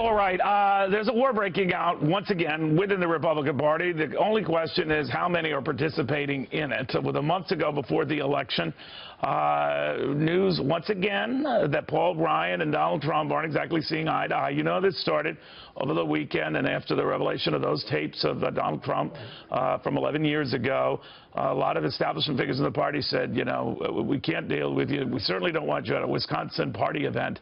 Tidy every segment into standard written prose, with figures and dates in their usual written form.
All right, there's a war breaking out once again within the Republican Party. The only question is how many are participating in it. With a month to go before the election, news once again that Paul Ryan and Donald Trump aren't exactly seeing eye to eye. You know, this started over the weekend and after the revelation of those tapes of Donald Trump from 11 years ago. A lot of establishment figures in the party said, you know, we can't deal with you. We certainly don't want you at a Wisconsin party event.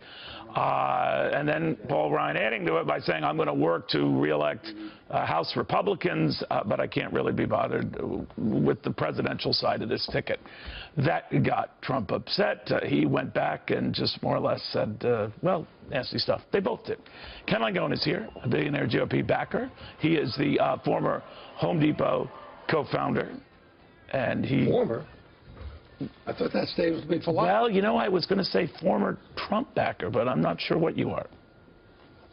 And then Paul Ryan adding to it by saying, I'm going to work to reelect House Republicans, but I can't really be bothered with the presidential side of this ticket. That got Trump upset. He went back and just more or less said, well, nasty stuff. They both did. Ken Langone is here, a billionaire GOP backer. He is the former Home Depot co-founder. And he... Former? I thought that statement was made for life. Well, you know, I was going to say former Trump backer, but I'm not sure what you are.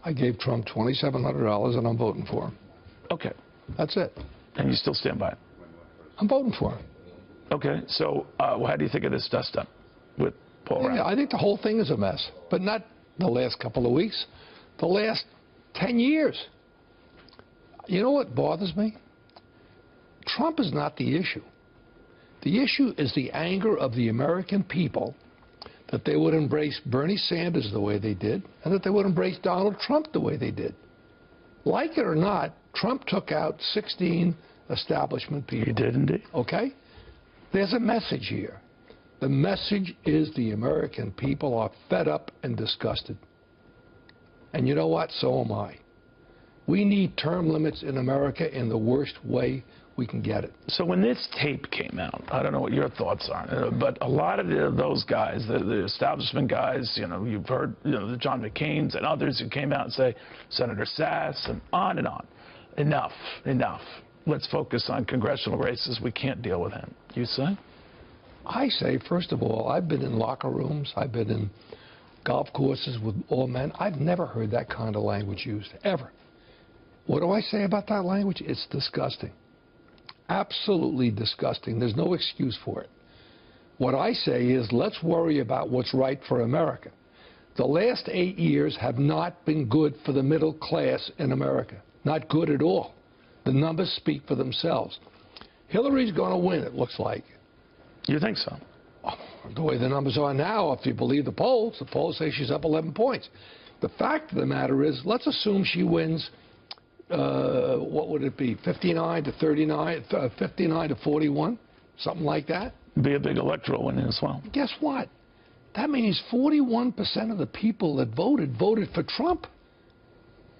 I gave Trump $2,700 and I'm voting for him. Okay. That's it. And you still stand by it? I'm voting for him. Okay. So how do you think of this dust-up with Paul Ryan? I think the whole thing is a mess, but not the last couple of weeks, the last 10 years. You know what bothers me? Trump is not the issue. The issue is the anger of the American people that they would embrace Bernie Sanders the way they did and that they would embrace Donald Trump the way they did. Like it or not, Trump took out 16 establishment people. He did indeed. Okay? There's a message here. The message is the American people are fed up and disgusted. And you know what? So am I. We need term limits in America in the worst way we can get it. So when this tape came out, I don't know what your thoughts are, but a lot of those guys, the establishment guys, you know, you've heard, you know, the John McCain's and others who came out and say, Senator Sass, and on and on. Enough, enough. Let's focus on congressional races. We can't deal with him. You say? I say, first of all, I've been in locker rooms. I've been in golf courses with all men. I've never heard that kind of language used, ever. What do I say about that language? It's disgusting. Absolutely disgusting. There's no excuse for it. What I say is let's worry about what's right for America. The last 8 years have not been good for the middle class in America. Not good at all. The numbers speak for themselves. Hillary's going to win, it looks like. You think so? Oh, the way the numbers are now, if you believe the polls say she's up 11 points. The fact of the matter is, let's assume she wins, what would it be, 59 to 39, 59 to 41, something like that? Be a big electoral win as well. Guess what? That means 41% of the people that voted for Trump.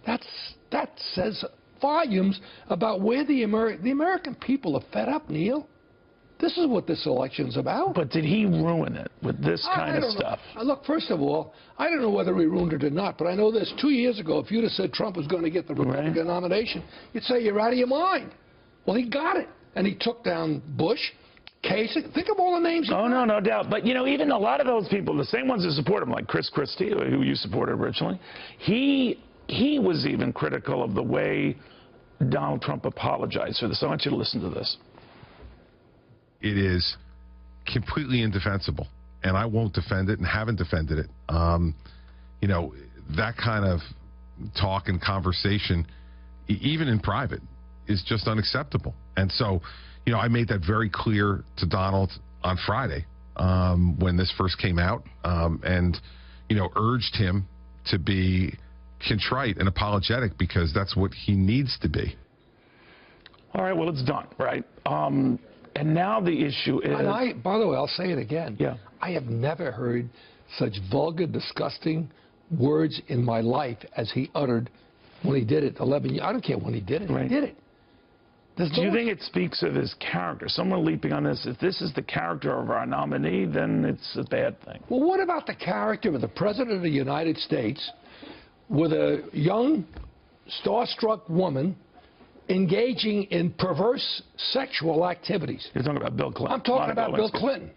That says volumes about where the American people are fed up, Neil. This is what this election's about. But did he ruin it with this kind of stuff? Look, first of all, I don't know whether he ruined it or not, but I know this. 2 years ago, if you'd have said Trump was going to get the Republican nomination, you'd say you're out of your mind. Well, he got it, and he took down Bush, Kasich. Think of all the names. Oh, no, no doubt. But, you know, even a lot of those people, the same ones who support him, like Chris Christie, who you supported originally, he was even critical of the way Donald Trump apologized for this. I want you to listen to this. It is completely indefensible, and I won't defend it and haven't defended it. You know, that kind of talk and conversation, even in private, is just unacceptable. And so, you know, I made that very clear to Donald on Friday when this first came out and, you know, urged him to be contrite and apologetic because that's what he needs to be. All right, well, it's done, right? And now the issue is... And by the way, I'll say it again. Yeah. I have never heard such vulgar, disgusting words in my life as he uttered when he did it 11 years. I don't care when he did it. Right. He did it. Do you think it speaks of his character? Someone leaping on this, if this is the character of our nominee, then it's a bad thing. Well, what about the character of the President of the United States with a young, starstruck woman engaging in perverse sexual activities? You're talking about Bill Clinton. I'm talking about Bill Clinton.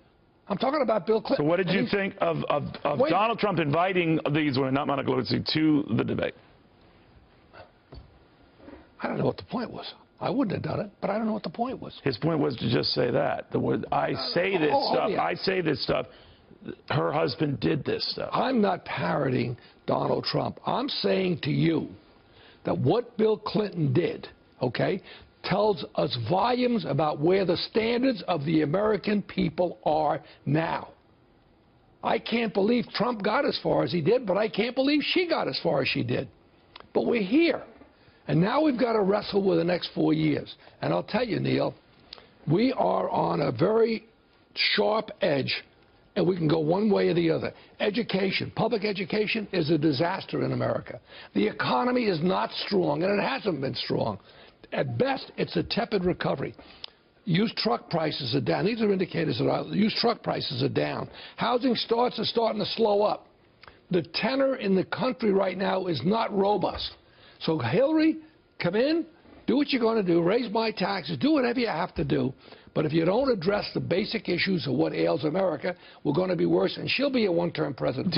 I'm talking about Bill Clinton. So what did you think of Donald Trump inviting these women, not Monica Lewinsky, to the debate? I don't know what the point was. I wouldn't have done it, but I don't know what the point was. His point was to just say that. The word, I say this stuff. Yeah. I say this stuff. her husband did this stuff. I'm not parroting Donald Trump. I'm saying to you that what Bill Clinton did, okay, tells us volumes about where the standards of the American people are now. I can't believe Trump got as far as he did, but I can't believe she got as far as she did. But we're here. And now we've got to wrestle with the next 4 years. And I'll tell you, Neil, we are on a very sharp edge, and we can go one way or the other. Education, public education is a disaster in America. The economy is not strong, and it hasn't been strong. At best, it's a tepid recovery. Used truck prices are down. These are indicators that used truck prices are down. Housing starts are starting to slow up. The tenor in the country right now is not robust. So, Hillary, come in, do what you're going to do, raise my taxes, do whatever you have to do. But if you don't address the basic issues of what ails America, we're going to be worse, and she'll be a one-term president.